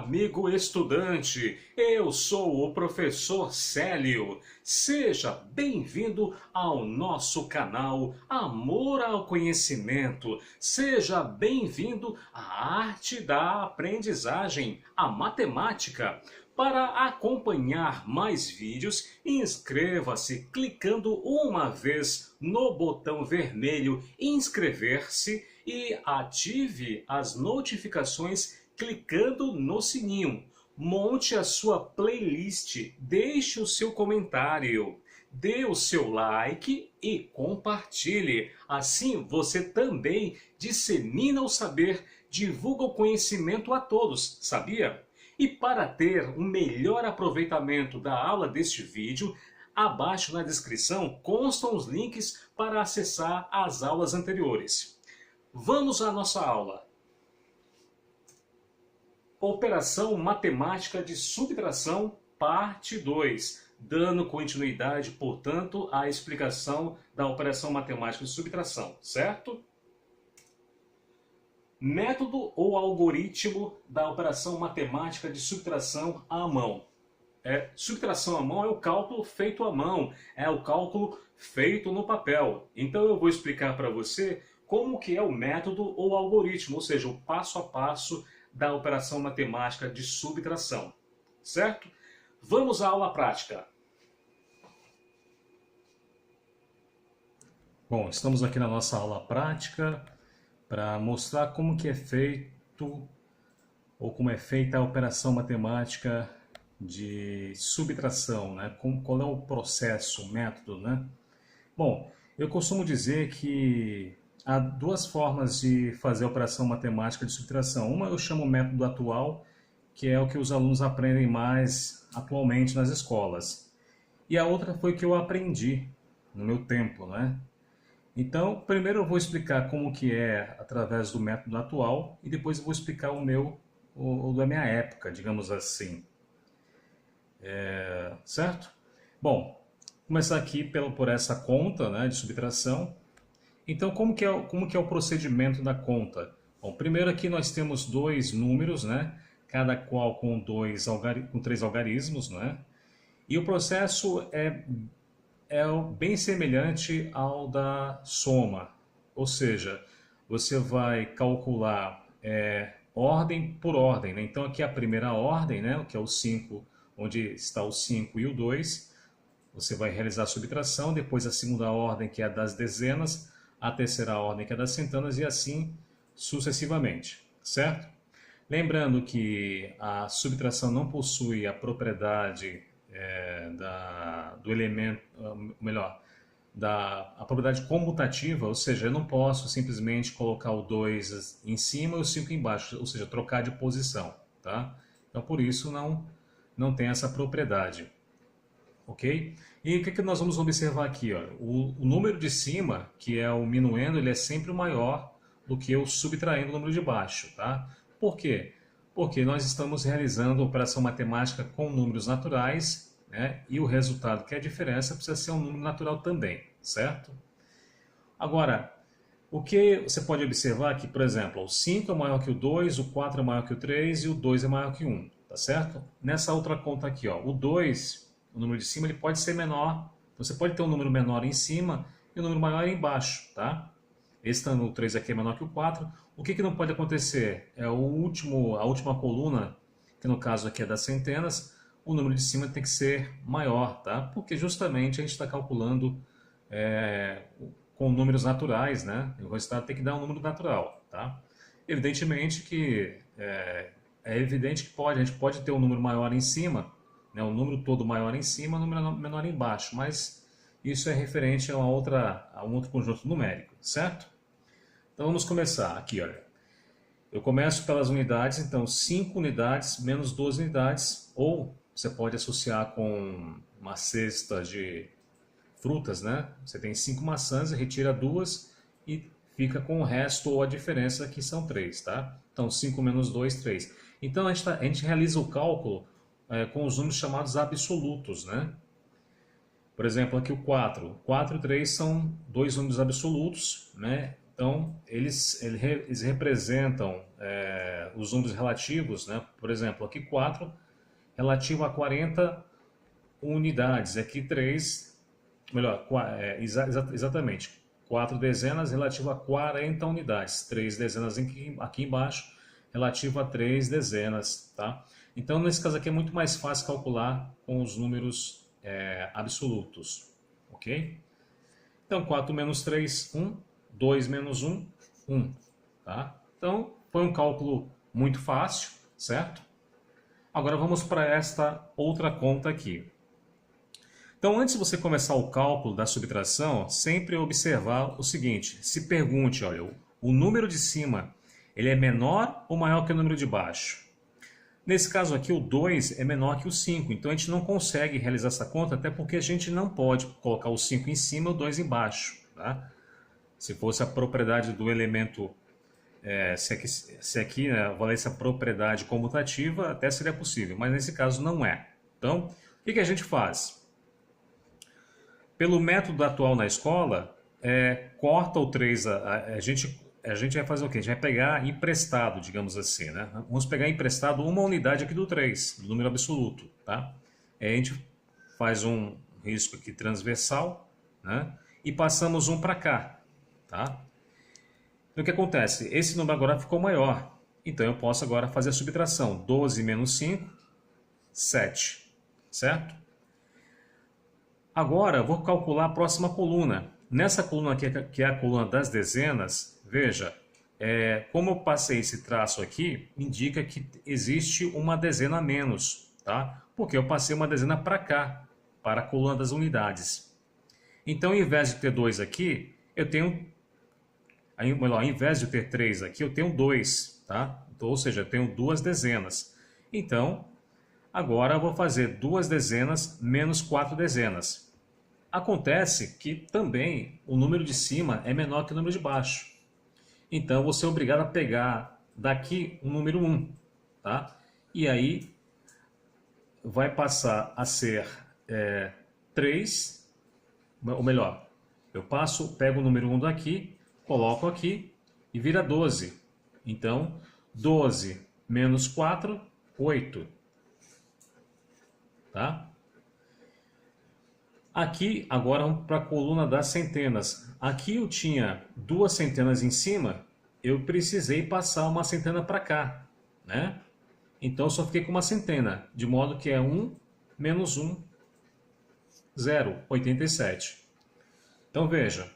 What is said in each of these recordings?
amigo estudante, eu sou o professor Célio. Seja bem-vindo ao nosso canal Amor ao Conhecimento. Seja bem-vindo à arte da aprendizagem, a matemática. Para acompanhar mais vídeos, inscreva-se clicando uma vez no botão vermelho inscrever-se e ative as notificações clicando no sininho. Monte a sua playlist, deixe o seu comentário, dê o seu like e compartilhe. Assim você também dissemina o saber, divulga o conhecimento a todos, sabia? E para ter um melhor aproveitamento da aula deste vídeo, abaixo na descrição constam os links para acessar as aulas anteriores. Vamos à nossa aula. Operação Matemática de Subtração, parte 2. Dando continuidade, portanto, à explicação da operação matemática de subtração, certo? Método ou algoritmo da operação matemática de subtração à mão. Subtração à mão é o cálculo feito à mão, é o cálculo feito no papel. Então eu vou explicar para você como que é o método ou algoritmo, ou seja, o passo a passo da operação matemática de subtração, certo? Vamos à aula prática. Bom, estamos aqui na nossa aula prática para mostrar como que é feito ou como é feita a operação matemática de subtração, né? Qual é o processo, o método, né? Bom, eu costumo dizer que há duas formas de fazer a operação matemática de subtração. Uma eu chamo método atual, que é o que os alunos aprendem mais atualmente nas escolas. E a outra foi que eu aprendi no meu tempo, né? Então, primeiro eu vou explicar como que é através do método atual e depois eu vou explicar o da minha época, digamos assim. Certo? Bom, começar aqui por essa conta, né, de subtração. Então, como que é o procedimento da conta? Bom, primeiro aqui nós temos dois números, né, cada qual com três algarismos, né, e o processo é bem semelhante ao da soma, ou seja, você vai calcular ordem por ordem, né? Então aqui a primeira ordem, né, que é o 5, onde está o 5 e o 2, você vai realizar a subtração, depois a segunda ordem, que é a das dezenas, a terceira ordem, que é das centenas, e assim sucessivamente, certo? Lembrando que a subtração não possui a propriedade do elemento, a propriedade comutativa, ou seja, eu não posso simplesmente colocar o 2 em cima e o 5 embaixo, ou seja, trocar de posição, tá? Então, por isso, não tem essa propriedade, ok? E o que nós vamos observar aqui? Ó? O número de cima, que é o minuendo, ele é sempre maior do que o subtraindo o número de baixo, tá? Por quê? Porque nós estamos realizando operação matemática com números naturais, né? E o resultado, que é a diferença, precisa ser um número natural também, certo? Agora, o que você pode observar aqui, por exemplo, o 5 é maior que o 2, o 4 é maior que o 3 e o 2 é maior que o 1, tá certo? Nessa outra conta aqui, ó, o 2, o número de cima, ele pode ser menor, você pode ter um número menor em cima e um número maior embaixo, tá? O 3 aqui é menor que o 4. O que não pode acontecer? É a última coluna, que no caso aqui é das centenas, o número de cima tem que ser maior, tá? Porque justamente a gente está calculando com números naturais, né? O resultado tem que dar um número natural, tá? Evidentemente que evidente que a gente pode ter um número maior em cima, né? Um número todo maior em cima, um número menor embaixo, mas isso é referente a um outro conjunto numérico, certo? Então vamos começar aqui, olha. Eu começo pelas unidades, então 5 unidades menos 12 unidades, ou você pode associar com uma cesta de frutas, né? Você tem 5 maçãs, retira 2 e fica com o resto ou a diferença, que são 3, tá? Então 5 menos 2, 3. Então a gente realiza o cálculo com os números chamados absolutos, né? Por exemplo, aqui o 4. 4 e 3 são dois números absolutos, né? Então, eles representam os números relativos, né? Por exemplo, aqui 4 relativo a 40 unidades, aqui 3, melhor, exatamente, 4 dezenas relativo a 40 unidades, 3 dezenas aqui embaixo relativo a 3 dezenas, tá? Então, nesse caso aqui é muito mais fácil calcular com os números absolutos, ok? Então, 4 menos 3, 1, 2 menos 1, 1, tá? Então, foi um cálculo muito fácil, certo? Agora vamos para esta outra conta aqui. Então, antes de você começar o cálculo da subtração, sempre observar o seguinte, se pergunte, olha, o número de cima, ele é menor ou maior que o número de baixo? Nesse caso aqui, o 2 é menor que o 5, então a gente não consegue realizar essa conta, até porque a gente não pode colocar o 5 em cima e o 2 embaixo, tá? Se fosse a propriedade do elemento, se aqui né, valesse a propriedade comutativa, até seria possível, mas nesse caso não é. Então, o que a gente faz? Pelo método atual na escola, corta o 3, a gente vai fazer o quê? A gente vai pegar emprestado, digamos assim, né? Vamos pegar emprestado uma unidade aqui do 3, do número absoluto, tá? A gente faz um risco aqui transversal, né? E passamos um para cá, tá? Então o que acontece? Esse número agora ficou maior, então eu posso agora fazer a subtração. 12 menos 5, 7, certo? Agora eu vou calcular a próxima coluna. Nessa coluna aqui, que é a coluna das dezenas, veja, como eu passei esse traço aqui, indica que existe uma dezena a menos, tá? Porque eu passei uma dezena para cá, para a coluna das unidades. Então, ao invés de ter 2 aqui, eu tenho, ao invés de ter 3 aqui, eu tenho 2, tá? Então, ou seja, eu tenho 2 dezenas. Então, agora eu vou fazer 2 dezenas menos 4 dezenas. Acontece que também o número de cima é menor que o número de baixo. Então, eu vou ser obrigado a pegar daqui o número 1, tá? E aí, vai passar a ser 3, ou melhor, eu pego o número 1 daqui, coloco aqui e vira 12. Então, 12 menos 4, 8. Tá? Aqui, agora vamos para a coluna das centenas. Aqui eu tinha 2 centenas em cima, eu precisei passar uma centena para cá, né? Então eu só fiquei com uma centena, de modo que é 1 menos 1, 0, 87. Então veja,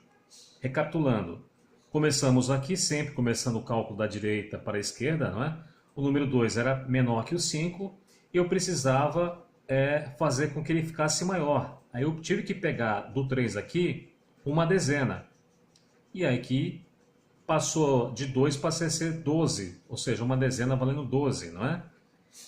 recapitulando, começamos aqui sempre, começando o cálculo da direita para a esquerda, não é? O número 2 era menor que o 5 e eu precisava fazer com que ele ficasse maior. Aí eu tive que pegar do 3 aqui uma dezena. E aí aqui passou de 2 para ser 12, ou seja, uma dezena valendo 12, não é?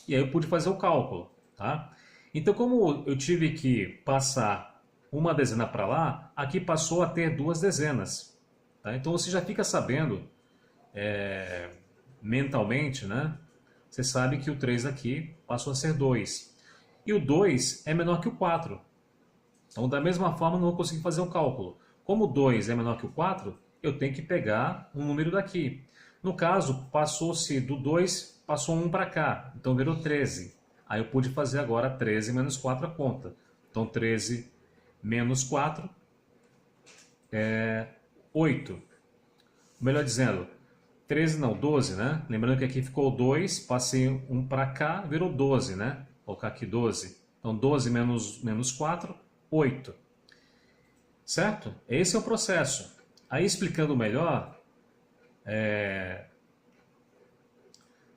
E aí eu pude fazer o cálculo, tá? Então, como eu tive que passar uma dezena para lá, aqui passou a ter 2 dezenas. Tá? Então você já fica sabendo mentalmente, né? Você sabe que o 3 aqui passou a ser 2. E o 2 é menor que o 4. Então, da mesma forma, não vou conseguir fazer um cálculo. Como o 2 é menor que o 4, eu tenho que pegar um número daqui. No caso, passou-se do 2, passou um para cá. Então, virou 13. Aí eu pude fazer agora 13 menos 4 a conta. Então, 13 menos 4 é 8. Melhor dizendo, 13 não, 12, né? Lembrando que aqui ficou 2, passei um para cá, virou 12, né? Vou colocar aqui 12. Então, 12 menos 4, 8. Certo? Esse é o processo. Aí, explicando melhor,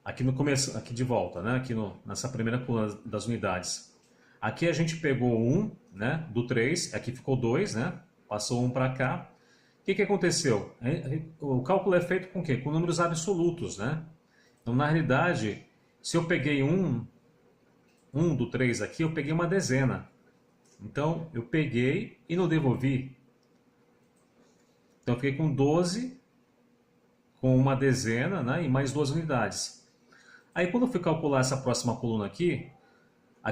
aqui no começo, aqui de volta, né? Aqui nessa primeira coluna das unidades. Aqui a gente pegou 1, né? Do 3, aqui ficou 2, né? Passou 1 para cá. O que aconteceu? O cálculo é feito com o quê? Com números absolutos, né? Então, na realidade, se eu peguei 1 do 3 aqui, eu peguei uma dezena. Então, eu peguei e não devolvi. Então, eu fiquei com 12, com uma dezena, né? E mais 2 unidades. Aí, quando eu fui calcular essa próxima coluna aqui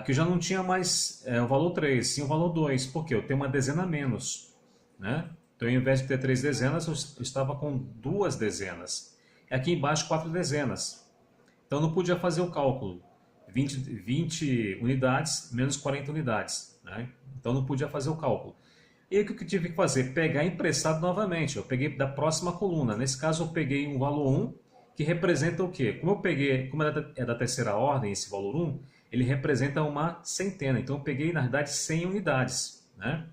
eu já não tinha mais o valor 3, sim o valor 2. Por quê? Eu tenho uma dezena a menos, né? Então, ao invés de ter 3 dezenas, eu estava com 2 dezenas. E aqui embaixo, 4 dezenas. Então, não podia fazer o cálculo. 20 unidades menos 40 unidades. Né? Então, não podia fazer o cálculo. E aí, o que eu tive que fazer? Pegar emprestado novamente. Eu peguei da próxima coluna. Nesse caso, eu peguei um valor 1, que representa o quê? Como é da terceira ordem, esse valor 1, ele representa uma centena. Então, eu peguei, na verdade, 100 unidades. Né?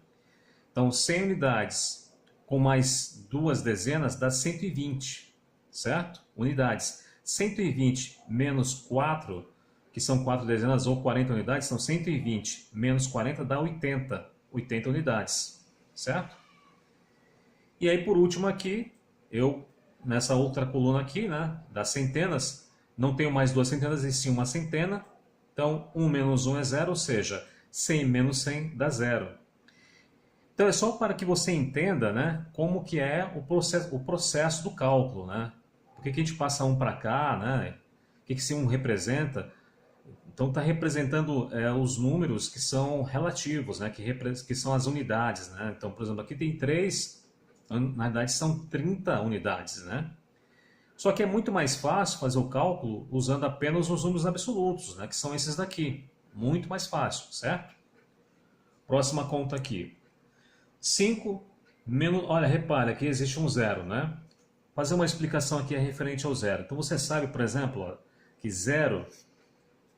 Então, 100 unidades com mais 2 dezenas dá 120, certo? Unidades. 120 menos 4, que são 4 dezenas ou 40 unidades, são 120 menos 40 dá 80 unidades, certo? E aí, por último aqui, nessa outra coluna aqui, né, das centenas, não tenho mais 2 centenas e sim uma centena. Então, 1 menos 1 é 0, ou seja, 100 menos 100 dá 0. Então, é só para que você entenda, né, como que é o processo do cálculo. Né? Por que a gente passa um para cá, né? O que esse 1 representa? Então, está representando os números que são relativos, né, que são as unidades. Né? Então, por exemplo, aqui tem 3, na verdade são 30 unidades. Né? Só que é muito mais fácil fazer o cálculo usando apenas os números absolutos, né, que são esses daqui. Muito mais fácil, certo? Próxima conta aqui. 5 menos... Olha, repare, aqui existe um zero, né? Fazer uma explicação aqui referente ao zero. Então, você sabe, por exemplo, ó, que 0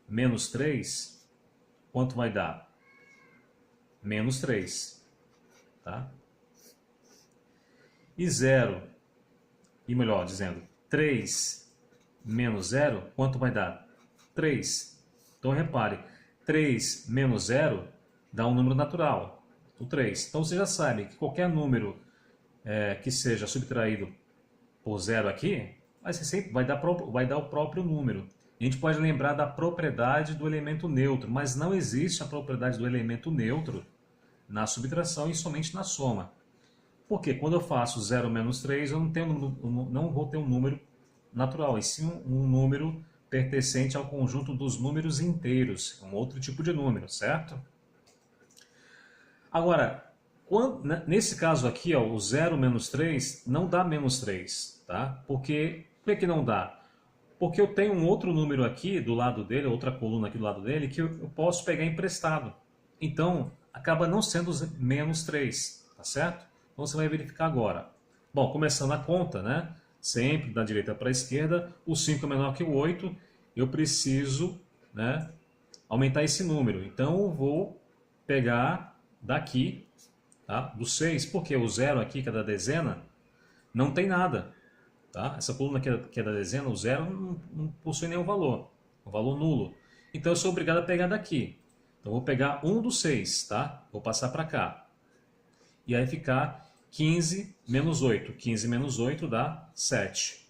menos 3, quanto vai dar? Menos 3, tá? E 0, e melhor dizendo, 3 menos 0, quanto vai dar? 3. Então, repare, 3 menos 0 dá um número natural, o 3. Então, você já sabe que qualquer número que seja subtraído por 0 aqui, vai dar o próprio número. A gente pode lembrar da propriedade do elemento neutro, mas não existe a propriedade do elemento neutro na subtração e somente na soma. Porque quando eu faço 0 menos 3, eu não vou ter um número natural, e sim um número pertencente ao conjunto dos números inteiros, um outro tipo de número, certo? Agora, nesse caso aqui, ó, o 0 menos 3 não dá menos 3, tá? Por que não dá? Porque eu tenho um outro número aqui do lado dele, outra coluna aqui do lado dele, que eu posso pegar emprestado. Então, acaba não sendo menos 3, tá certo? Então, você vai verificar agora. Bom, começando a conta, né? Sempre da direita para a esquerda, o 5 é menor que o 8, eu preciso, né, aumentar esse número. Então, eu vou pegar daqui, tá, do 6, porque o 0 aqui, que é da dezena, não tem nada. Tá? Essa coluna que é da dezena, o 0 não possui nenhum valor, um valor nulo. Então eu sou obrigado a pegar daqui. Então eu vou pegar 1 do 6, tá? Vou passar para cá. E aí ficar 15 menos 8. 15 menos 8 dá 7.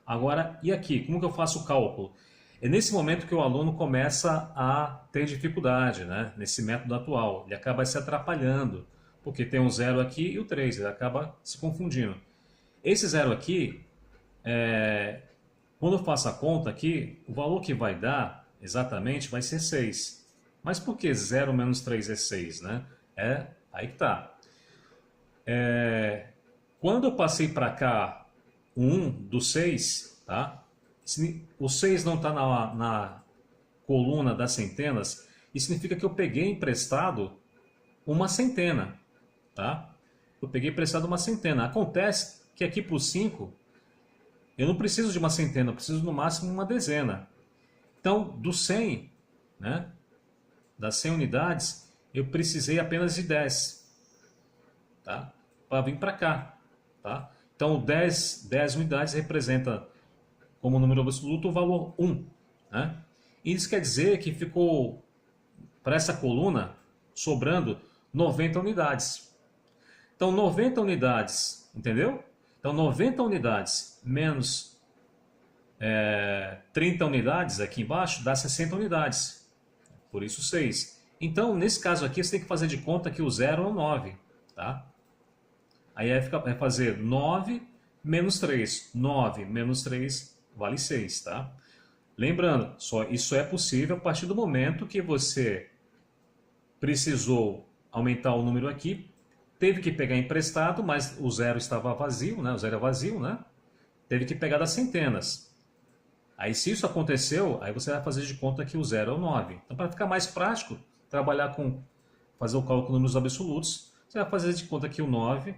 Agora, e aqui? Como que eu faço o cálculo? É nesse momento que o aluno começa a ter dificuldade, né? Nesse método atual. Ele acaba se atrapalhando, porque tem um 0 aqui e o 3, ele acaba se confundindo. Esse 0 aqui, quando eu faço a conta aqui, o valor que vai dar exatamente vai ser 6. Mas por que 0 menos 3 é 6? Né? Aí que está. Quando eu passei para cá o 1 do 6, tá? O 6 não está na coluna das centenas, isso significa que eu peguei emprestado uma centena. Tá? Eu peguei emprestado uma centena. Acontece que aqui para o 5, eu não preciso de uma centena, eu preciso no máximo uma dezena. Então, do 100, né, das 100 unidades, eu precisei apenas de 10, tá, para vir para cá. Tá? Então, 10 unidades representa como número absoluto o valor 1. Né? Isso quer dizer que ficou, para essa coluna, sobrando 90 unidades. Então, 90 unidades, entendeu? Então, 90 unidades menos 30 unidades aqui embaixo dá 60 unidades. Por isso 6. Então, nesse caso aqui, você tem que fazer de conta que o 0 é o 9. Tá? Aí vai fazer 9 menos 3. 9 menos 3 vale 6. Tá? Lembrando, isso é possível a partir do momento que você precisou aumentar o número aqui teve que pegar emprestado, mas o zero estava vazio, né? O zero é vazio, né? Teve que pegar das centenas. Aí se isso aconteceu, aí você vai fazer de conta que o zero é o 9. Então para ficar mais prático, fazer o cálculo com números absolutos, você vai fazer de conta que o 9,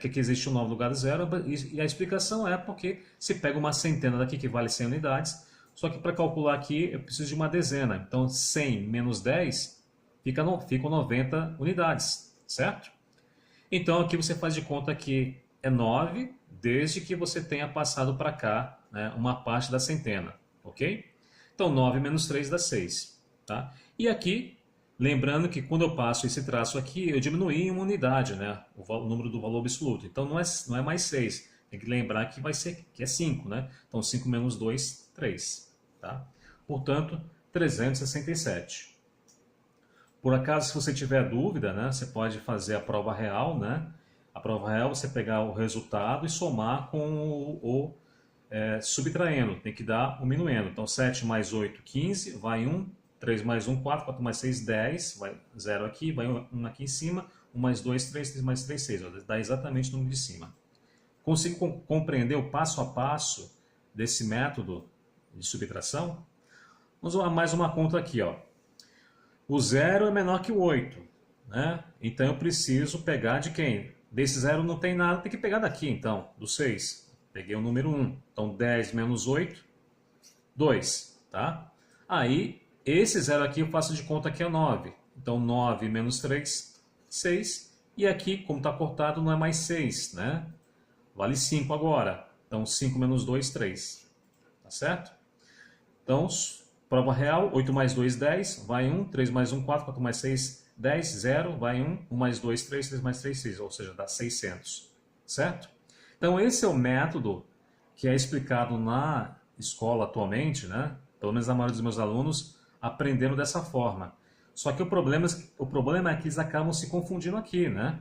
que aqui existe o 9 no lugar do zero, e a explicação é porque se pega uma centena daqui que vale 100 unidades, só que para calcular aqui eu preciso de uma dezena. Então 100 menos 10 ficam 90 unidades, certo? Então aqui você faz de conta que é 9, desde que você tenha passado para cá, né, uma parte da centena, ok? Então 9 menos 3 dá 6, tá? E aqui, lembrando que quando eu passo esse traço aqui, eu diminui em uma unidade, né, o número do valor absoluto. Então não é mais 6, tem que lembrar que é 5, né? Então 5 menos 2, 3, tá? Portanto, 367. Por acaso, se você tiver dúvida, né, você pode fazer a prova real, né? A prova real você pegar o resultado e somar com subtraindo, tem que dar o minuendo. Então 7 mais 8, 15, vai 1, 3 mais 1, 4, 4 mais 6, 10, vai 0 aqui, vai 1 aqui em cima, 1 mais 2, 3, 3 mais 3, 6, dá exatamente o número de cima. Consigo compreender o passo a passo desse método de subtração? Vamos a mais uma conta aqui, ó. O 0 é menor que o 8, né? Então eu preciso pegar de quem? Desse 0 não tem nada, tem que pegar daqui então, do 6. Peguei o número 1. Então 10 menos 8, 2, tá? Aí, esse 0 aqui eu faço de conta que é 9. Então 9 menos 3, 6. E aqui, como está cortado, não é mais 6, né? Vale 5 agora. Então 5 menos 2, 3. Tá certo? Então, prova real, 8 mais 2, 10, vai 1, 3 mais 1, 4, 4 mais 6, 10, 0, vai 1, 1 mais 2, 3, 3 mais 3, 6, ou seja, dá 600, certo? Então esse é o método que é explicado na escola atualmente, né? Pelo menos a maioria dos meus alunos aprendendo dessa forma. Só que o problema é que eles acabam se confundindo aqui, né?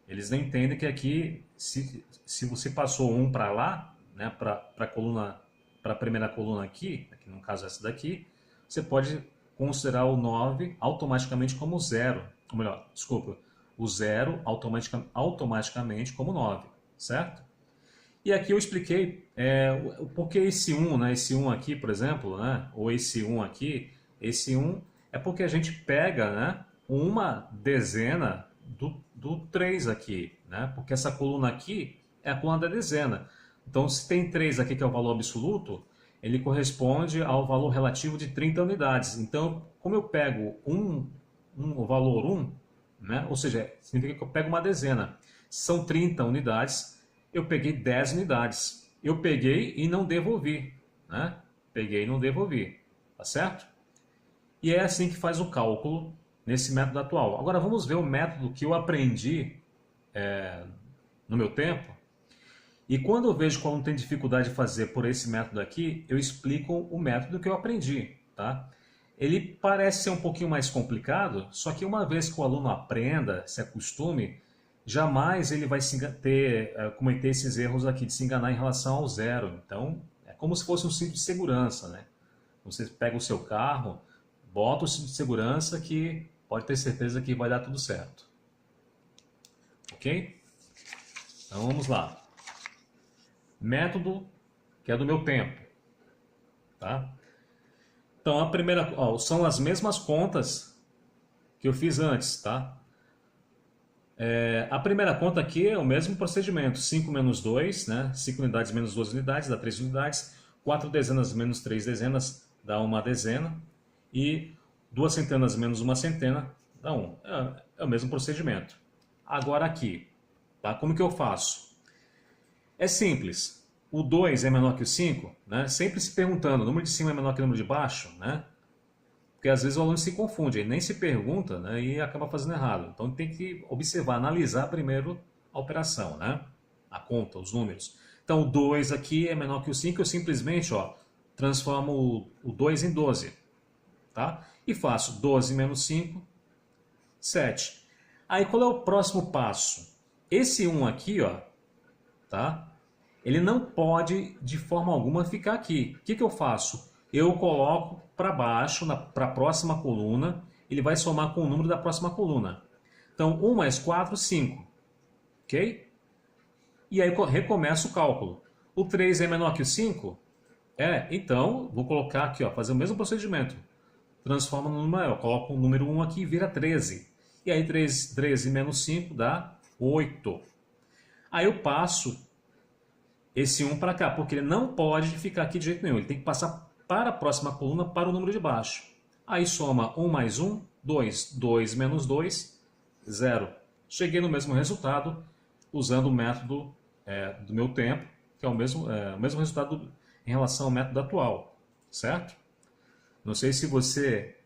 Eles não entendem que aqui, se você passou um para lá, né, para a primeira coluna aqui no caso essa daqui, você pode considerar o 9 automaticamente como 0. Ou melhor, desculpa, o 0 automaticamente como 9, certo? E aqui eu expliquei por que esse 1, né, esse 1 aqui, por exemplo, né, ou esse 1 aqui, esse 1 é porque a gente pega, né, uma dezena do 3 aqui, né, porque essa coluna aqui é a coluna da dezena. Então, se tem 3 aqui que é o valor absoluto, ele corresponde ao valor relativo de 30 unidades. Então, como eu pego o valor 1, né? Ou seja, significa que eu pego uma dezena. São 30 unidades, eu peguei 10 unidades. Eu peguei e não devolvi, né? Peguei e não devolvi, tá certo? E é assim que faz o cálculo nesse método atual. Agora vamos ver o método que eu aprendi no meu tempo. E quando eu vejo que o aluno tem dificuldade de fazer por esse método aqui, eu explico o método que eu aprendi, tá? Ele parece ser um pouquinho mais complicado, só que uma vez que o aluno aprenda, se acostume, jamais ele vai cometer esses erros aqui de se enganar em relação ao 0. Então, é como se fosse um cinto de segurança, né? Você pega o seu carro, bota o cinto de segurança que pode ter certeza que vai dar tudo certo. Ok? Então vamos lá. Método que é do meu tempo, tá? Então a primeira, são as mesmas contas que eu fiz antes, tá? A primeira conta aqui é o mesmo procedimento, 5 menos 2, né? 5 unidades menos 2 unidades dá 3 unidades, 4 dezenas menos 3 dezenas dá uma dezena e 2 centenas menos uma centena dá 1. É o mesmo procedimento. Agora aqui, tá? Como que eu faço? É simples. O 2 é menor que o 5, né? Sempre se perguntando, o número de cima é menor que o número de baixo, né? Porque às vezes o aluno se confunde, ele nem se pergunta, né? E acaba fazendo errado. Então tem que observar, analisar primeiro a operação, né? A conta, os números. Então o 2 aqui é menor que o 5, eu simplesmente transformo o 2 em 12, tá? E faço 12 menos 5, 7. Aí qual é o próximo passo? Esse 1 aqui, tá? Ele não pode de forma alguma ficar aqui. O que eu faço? Eu coloco para baixo, para a próxima coluna, ele vai somar com o número da próxima coluna. Então, 1 mais 4, 5. Ok? E aí recomeça o cálculo. O 3 é menor que o 5? Então, vou colocar aqui, ó, fazer o mesmo procedimento. Transforma no número maior. Coloco o número 1 aqui e vira 13. E aí 13 menos 5 dá 8. Aí eu passo esse 1 para cá, porque ele não pode ficar aqui de jeito nenhum. Ele tem que passar para a próxima coluna, para o número de baixo. Aí soma 1 mais 1, 2. 2 menos 2, 0. Cheguei no mesmo resultado usando o método do meu tempo, que é o mesmo resultado em relação ao método atual, certo? Não sei se você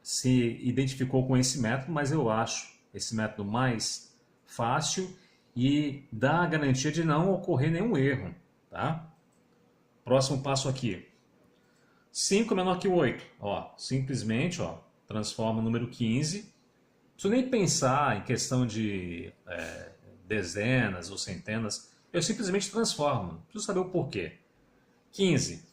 se identificou com esse método, mas eu acho esse método mais fácil e dá a garantia de não ocorrer nenhum erro, tá? Próximo passo aqui. 5 menor que 8. Ó, simplesmente transforma o número 15. Não preciso nem pensar em questão de dezenas ou centenas. Eu simplesmente transformo. Não preciso saber o porquê. 15.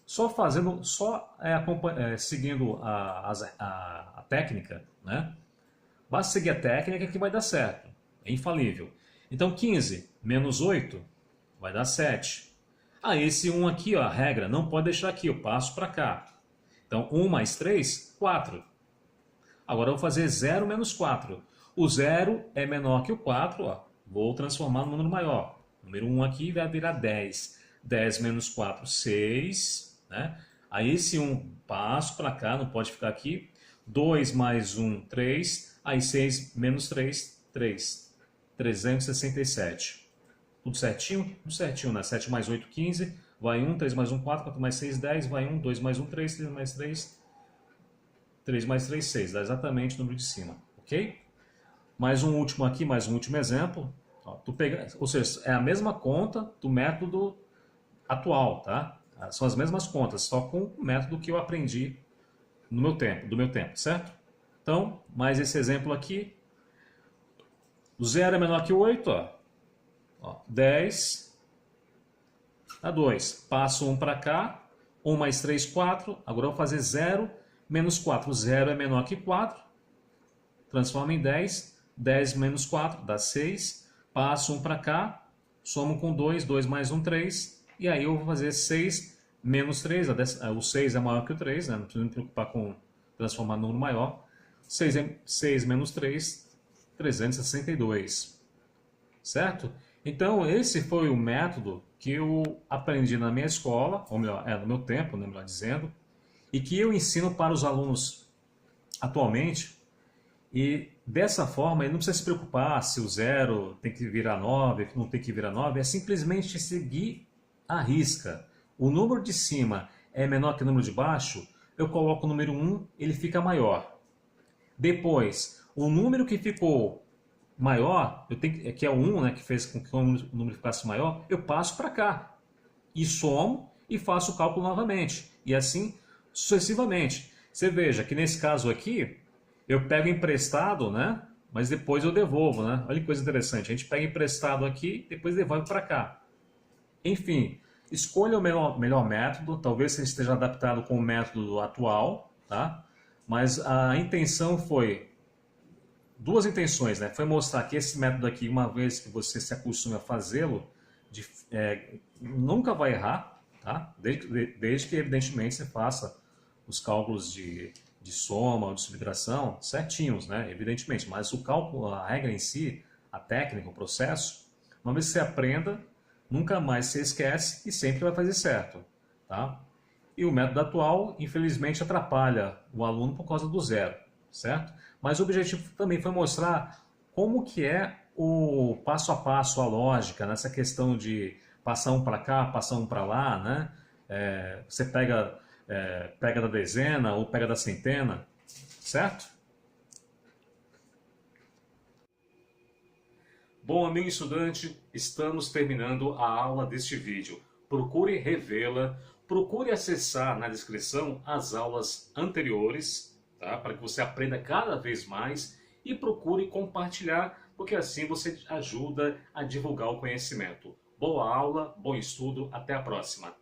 Seguindo a técnica, né? Basta seguir a técnica que vai dar certo. É infalível. Então 15 menos 8 vai dar 7. Esse 1 aqui, ó, a regra, não pode deixar aqui, eu passo para cá. Então 1 mais 3, 4. Agora eu vou fazer 0 menos 4. O 0 é menor que o 4, ó. Vou transformar no número maior. O número 1 aqui vai virar 10. 10 menos 4, 6. Né? Aí esse 1 passo para cá, não pode ficar aqui. 2 mais 1, 3. Aí 6 menos 3, 3. 367. Tudo certinho? Tudo certinho, né? 7 mais 8, 15. Vai 1, 3 mais 1, 4. 4 mais 6, 10. Vai 1, 2 mais 1, 3. 3 mais 3, 3 mais 3, 6. Dá exatamente o número de cima. Ok? Mais um último aqui, mais um último exemplo. Ou seja, é a mesma conta do método atual, tá? São as mesmas contas, só com o método que eu aprendi no do meu tempo, certo? Então, mais esse exemplo aqui. O 0 é menor que o 8, ó. 10 a 2. Passo 1 para cá. 1 mais 3, 4. Agora eu vou fazer 0 menos 4. 0 é menor que 4. Transforma em 10. 10 menos 4 dá 6. Passo 1 para cá. Somo com 2. 2 mais 1, 3. E aí eu vou fazer 6 menos 3. O 6 é maior que o 3, né? Não preciso me preocupar com transformar no número maior. 6 menos 3, 362. Certo? Então, esse foi o método que eu aprendi na minha escola, ou melhor, no meu tempo, né, melhor dizendo, e que eu ensino para os alunos atualmente. E dessa forma, ele não precisa se preocupar se o 0 tem que virar 9, não tem que virar 9, é simplesmente seguir a risca. O número de cima é menor que o número de baixo, eu coloco o número 1, ele fica maior. Depois, o número que ficou maior, que é o 1, né, que fez com que o número ficasse maior, eu passo para cá. E somo e faço o cálculo novamente. E assim sucessivamente. Você veja que nesse caso aqui, eu pego emprestado, né? Mas depois eu devolvo, né? Olha que coisa interessante. A gente pega emprestado aqui, depois devolve para cá. Enfim, escolha o melhor método. Talvez você esteja adaptado com o método atual, tá? Mas a intenção foi duas intenções, né? Foi mostrar que esse método aqui, uma vez que você se acostume a fazê-lo, nunca vai errar, tá? Desde que, evidentemente, você faça os cálculos de soma ou de subtração certinhos, né? Evidentemente. Mas o cálculo, a regra em si, a técnica, o processo, uma vez que você aprenda, nunca mais você esquece e sempre vai fazer certo, tá? E o método atual, infelizmente, atrapalha o aluno por causa do 0, certo? Mas o objetivo também foi mostrar como que é o passo a passo, a lógica, nessa questão de passar um para cá, passar um para lá, né? Você pega da dezena ou pega da centena, certo? Bom, amigo estudante, estamos terminando a aula deste vídeo. Procure revê-la, procure acessar na descrição as aulas anteriores, tá? Para que você aprenda cada vez mais e procure compartilhar, porque assim você ajuda a divulgar o conhecimento. Boa aula, bom estudo, até a próxima!